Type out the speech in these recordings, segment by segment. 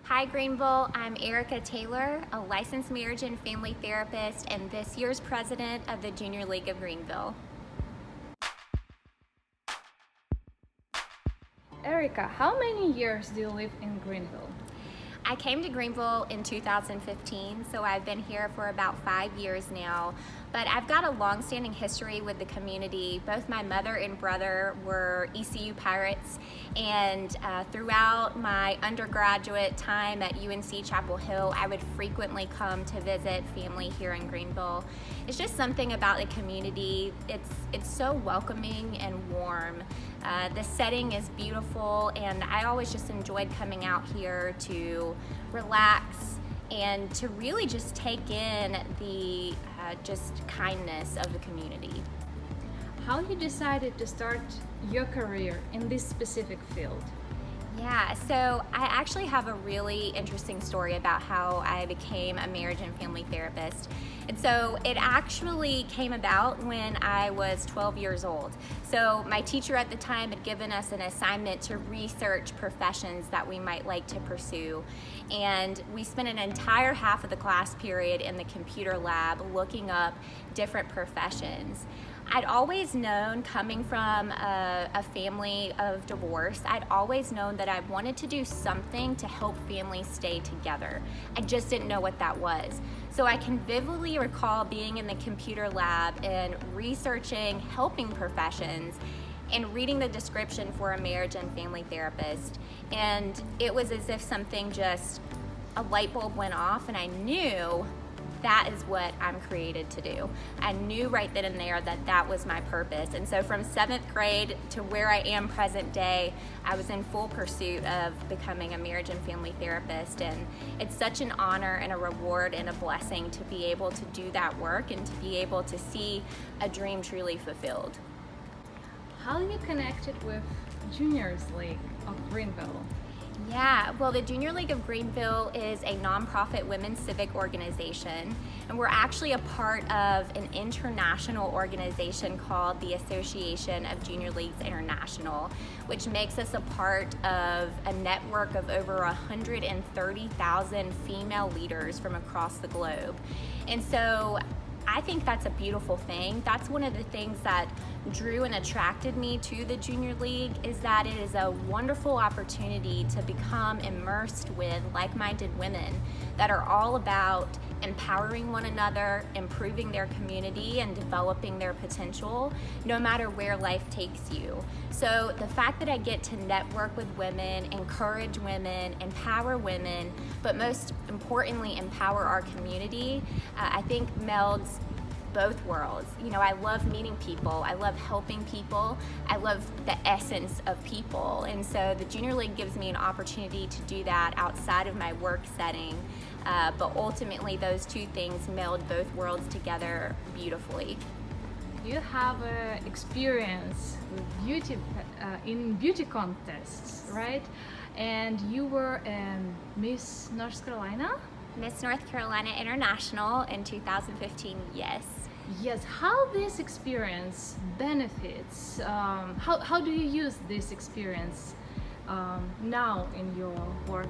Hi Greenville, I'm Erika Taylor, a licensed marriage and family therapist and this year's president of the Junior League of Greenville. Erika, how many years do you live in Greenville? I came to Greenville in 2015, so I've been here for about 5 years now. But I've got a long-standing history with the community. Both my mother and brother were ECU Pirates, and throughout my undergraduate time at UNC Chapel Hill, I would frequently come to visit family here in Greenville. It's just something about the community. It's so welcoming and warm. The setting is beautiful, and I always just enjoyed coming out here to relax and to really just take in the just kindness of the community. How you decided to start your career in this specific field? Yeah, so I actually have a really interesting story about how I became a marriage and family therapist. And so it actually came about when I was 12 years old. So my teacher at the time had given us an assignment to research professions that we might like to pursue. And we spent an entire half of the class period in the computer lab looking up different professions. I'd always known, coming from a family of divorce, I'd always known that I wanted to do something to help families stay together. I just didn't know what that was. So I can vividly recall being in the computer lab and researching helping professions and reading the description for a marriage and family therapist. And it was as if something just, a light bulb went off, and I knew that is what I'm created to do. I knew right then and there that that was my purpose. And so from 7th grade to where I am present day, I was in full pursuit of becoming a marriage and family therapist. And it's such an honor and a reward and a blessing to be able to do that work and to be able to see a dream truly fulfilled. How you connected with Junior League of Greenville? Yeah, well, the Junior League of Greenville is a nonprofit women's civic organization, and we're actually a part of an international organization called the Association of Junior Leagues International, which makes us a part of a network of over 130,000 female leaders from across the globe. And so I think that's a beautiful thing. That's one of the things that drew and attracted me to the Junior League, is that it is a wonderful opportunity to become immersed with like-minded women that are all about empowering one another, improving their community, and developing their potential, no matter where life takes you. So the fact that I get to network with women, encourage women, empower women, but most importantly, empower our community, I think melds both worlds. You know, I love meeting people, I love helping people, I love the essence of people. And so the Junior League gives me an opportunity to do that outside of my work setting. But ultimately, those two things meld both worlds together beautifully. You have experience with in beauty contests, right? And you were Miss North Carolina? Miss North Carolina International in 2015, yes. Yes, how this experience benefits, how do you use this experience now in your work?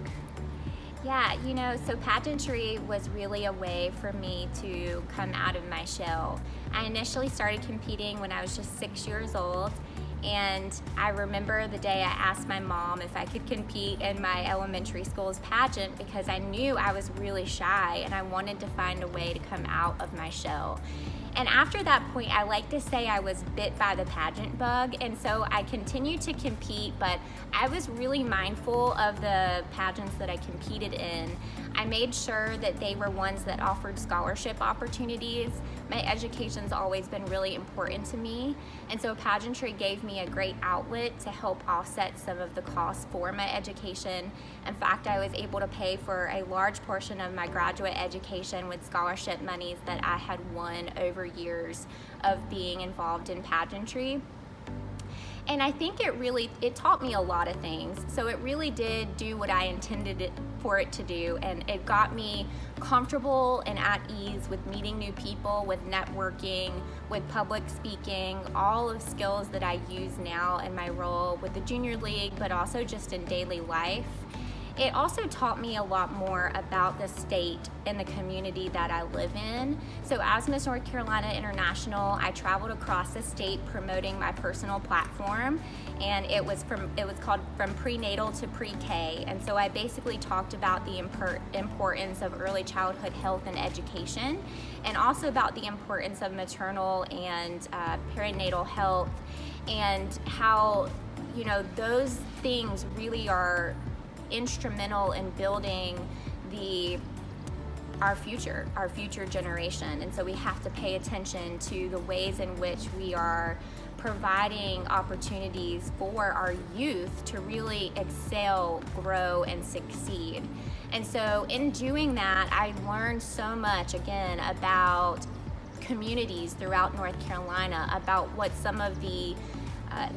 Yeah, you know, so pageantry was really a way for me to come out of my shell. I initially started competing when I was just 6 years old, and I remember the day I asked my mom if I could compete in my elementary school's pageant because I knew I was really shy and I wanted to find a way to come out of my shell. And after that point, I like to say I was bit by the pageant bug, and so I continued to compete, but I was really mindful of the pageants that I competed in. I made sure that they were ones that offered scholarship opportunities. My education's always been really important to me, and so pageantry gave me a great outlet to help offset some of the costs for my education. In fact, I was able to pay for a large portion of my graduate education with scholarship monies that I had won over years of being involved in pageantry. And I think it taught me a lot of things. So it really did do what I intended it for it to do, and it got me comfortable and at ease with meeting new people, with networking, with public speaking, all of skills that I use now in my role with the Junior League, but also just in daily life. it also taught me a lot more about the state and the community that I live in. So as Miss North Carolina International, I traveled across the state promoting my personal platform, and it was called From Prenatal to Pre-K. And so I basically talked about the importance of early childhood health and education, and also about the importance of maternal and perinatal health, and how, you know, those things really are instrumental in building our future generation. And so we have to pay attention to the ways in which we are providing opportunities for our youth to really excel, grow, and succeed. And so in doing that, I learned so much, again, about communities throughout North Carolina, about what some of the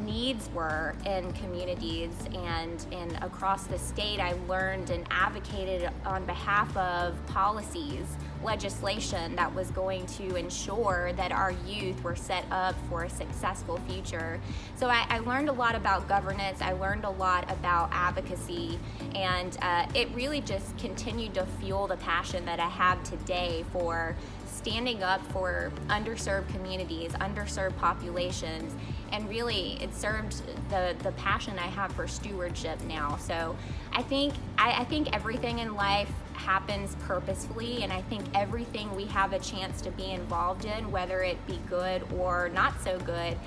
needs were in communities, and across the state. I learned and advocated on behalf of policies, legislation that was going to ensure that our youth were set up for a successful future. So I learned a lot about governance, I learned a lot about advocacy, and it really just continued to fuel the passion that I have today for standing up for underserved communities, underserved populations, and really it served the passion I have for stewardship now. So I think everything in life happens purposefully, and I think everything we have a chance to be involved in, whether it be good or not so good,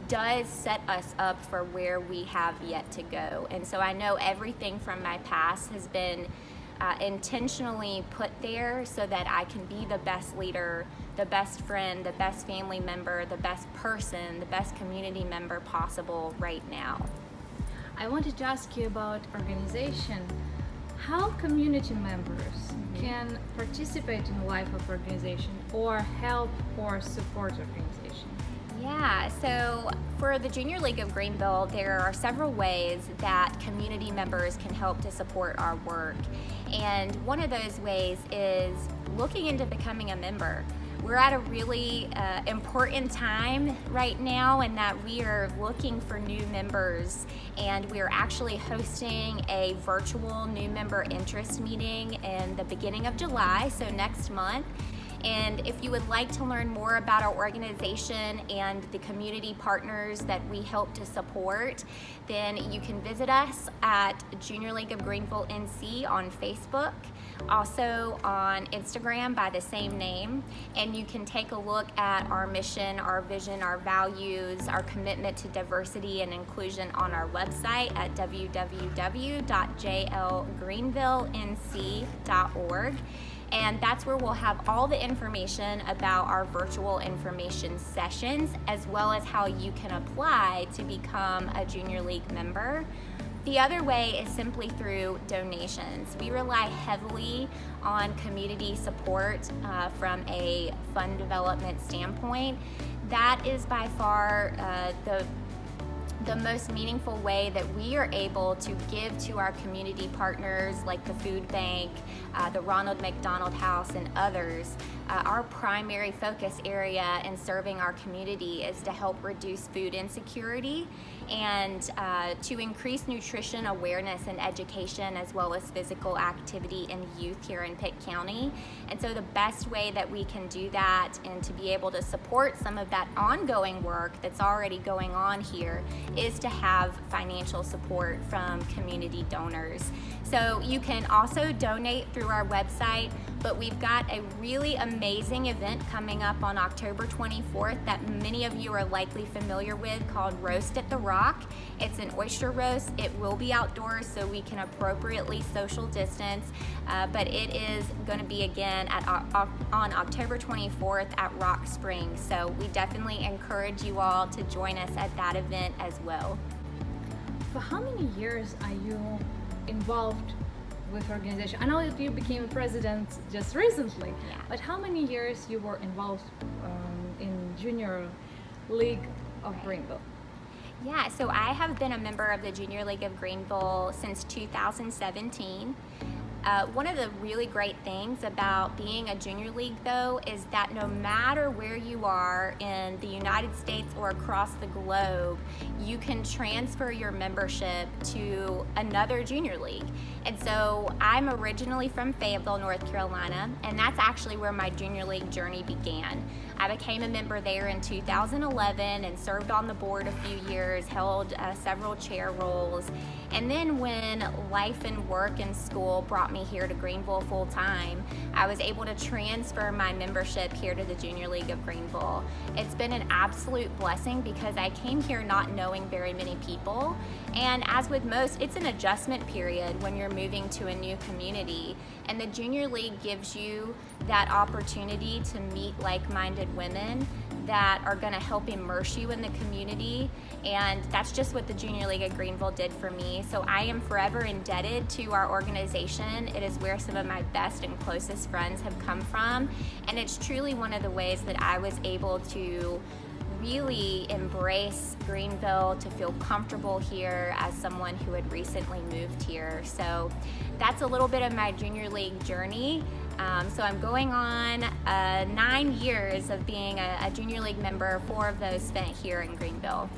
does set us up for where we have yet to go. And so I know everything from my past has been intentionally put there so that I can be the best leader, the best friend, the best family member, the best person, the best community member possible right now. I wanted to ask you about organization. How community members can participate in the life of organization or help or support organization? Yeah, so for the Junior League of Greenville, there are several ways that community members can help to support our work. And one of those ways is looking into becoming a member. We're at a really important time right now in that we are looking for new members, and we are actually hosting a virtual new member interest meeting in the beginning of July, so next month. And if you would like to learn more about our organization and the community partners that we help to support, then you can visit us at Junior League of Greenville NC on Facebook, also on Instagram by the same name. And you can take a look at our mission, our vision, our values, our commitment to diversity and inclusion on our website at www.jlgreenvillenc.org. And that's where we'll have all the information about our virtual information sessions, as well as how you can apply to become a Junior League member. The other way is simply through donations. We rely heavily on community support from a fund development standpoint. That is by far the most meaningful way that we are able to give to our community partners like the food bank, the Ronald McDonald House, and others. Our primary focus area in serving our community is to help reduce food insecurity and to increase nutrition awareness and education, as well as physical activity in youth here in Pitt County. And so the best way that we can do that and to be able to support some of that ongoing work that's already going on here is to have financial support from community donors. So you can also donate through our website, but we've got a really amazing event coming up on October 24th that many of you are likely familiar with, called Roast at the Rock. It's an oyster roast. It will be outdoors so we can appropriately social distance, but it is going to be again on October 24th at Rock Springs. So we definitely encourage you all to join us at that event as well. For how many years are you involved with organization? I know that you became president just recently, but how many years you were involved in Junior League of Greenville? Yeah, so I have been a member of the Junior League of Greenville since 2017. One of the really great things about being a junior league, though, is that no matter where you are in the United States or across the globe, you can transfer your membership to another junior league. And so I'm originally from Fayetteville, North Carolina, and that's actually where my junior league journey began. I became a member there in 2011 and served on the board a few years, held several chair roles. And then when life and work and school brought me here to Greenville full time, I was able to transfer my membership here to the Junior League of Greenville. It's been an absolute blessing because I came here not knowing very many people. And as with most, it's an adjustment period when you're moving to a new community. And the Junior League gives you that opportunity to meet like-minded women that are going to help immerse you in the community, and that's just what the Junior League of Greenville did for me. So I am forever indebted to our organization. It is where some of my best and closest friends have come from, and it's truly one of the ways that I was able to really embrace Greenville, to feel comfortable here as someone who had recently moved here. So that's a little bit of my Junior League journey. So I'm going on 9 years of being a Junior League member, 4 of those spent here in Greenville.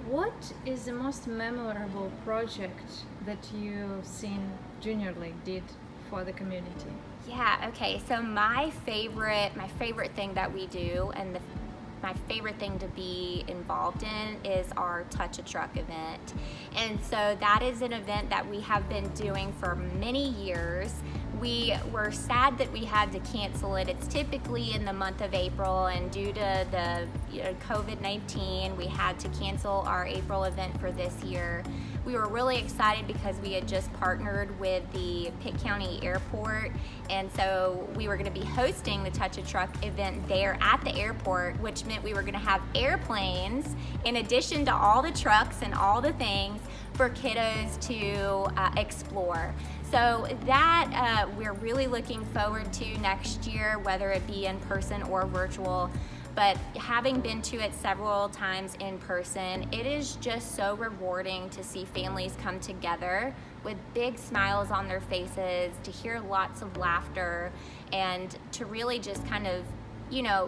What is the most memorable project that you've seen Junior League did for the community? Yeah, okay, so my favorite thing that we do, and my favorite thing to be involved in, is our Touch a Truck event. And so that is an event that we have been doing for many years. We were sad that we had to cancel it. It's typically in the month of April, and due to the COVID-19, we had to cancel our April event for this year. We were really excited because we had just partnered with the Pitt County Airport, and so we were going to be hosting the Touch a Truck event there at the airport, which meant we were going to have airplanes in addition to all the trucks and all the things for kiddos to explore. So that we're really looking forward to next year, whether it be in person or virtual. But having been to it several times in person, it is just so rewarding to see families come together with big smiles on their faces, to hear lots of laughter, and to really just kind of,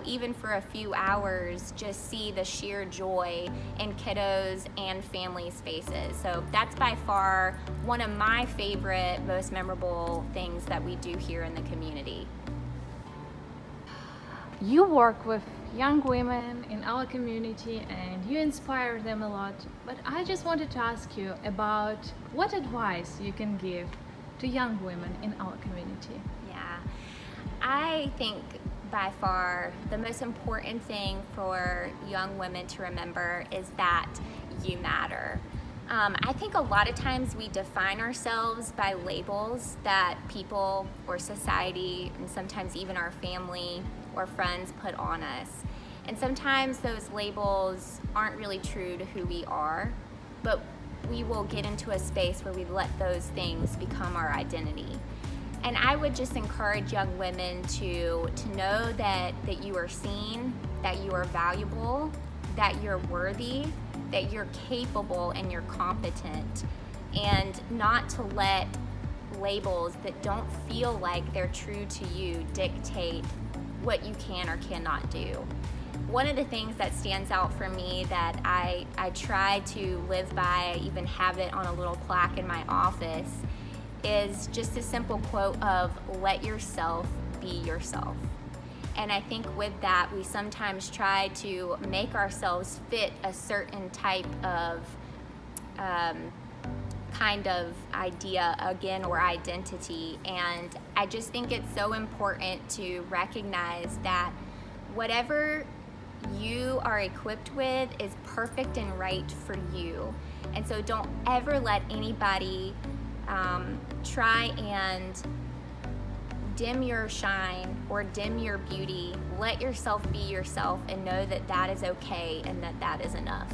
even for a few hours, just see the sheer joy in kiddos and families' faces. So that's by far one of my favorite, most memorable things that we do here in the community. You work with young women in our community and you inspire them a lot, but I just wanted to ask you about what advice you can give to young women in our community. Yeah, I think by far the most important thing for young women to remember is that you matter. I think a lot of times we define ourselves by labels that people or society, and sometimes even our family or friends, put on us. And sometimes those labels aren't really true to who we are, but we will get into a space where we let those things become our identity. And I would just encourage young women to know that you are seen, that you are valuable, that you're worthy, that you're capable and you're competent, and not to let labels that don't feel like they're true to you dictate what you can or cannot do. One of the things that stands out for me that I try to live by, I even have it on a little plaque in my office, is just a simple quote of let yourself be yourself. And I think with that, we sometimes try to make ourselves fit a certain type of kind of idea again, or identity. And I just think it's so important to recognize that whatever you are equipped with is perfect and right for you. And so don't ever let anybody try and dim your shine or dim your beauty. Let yourself be yourself and know that that is okay and that that is enough.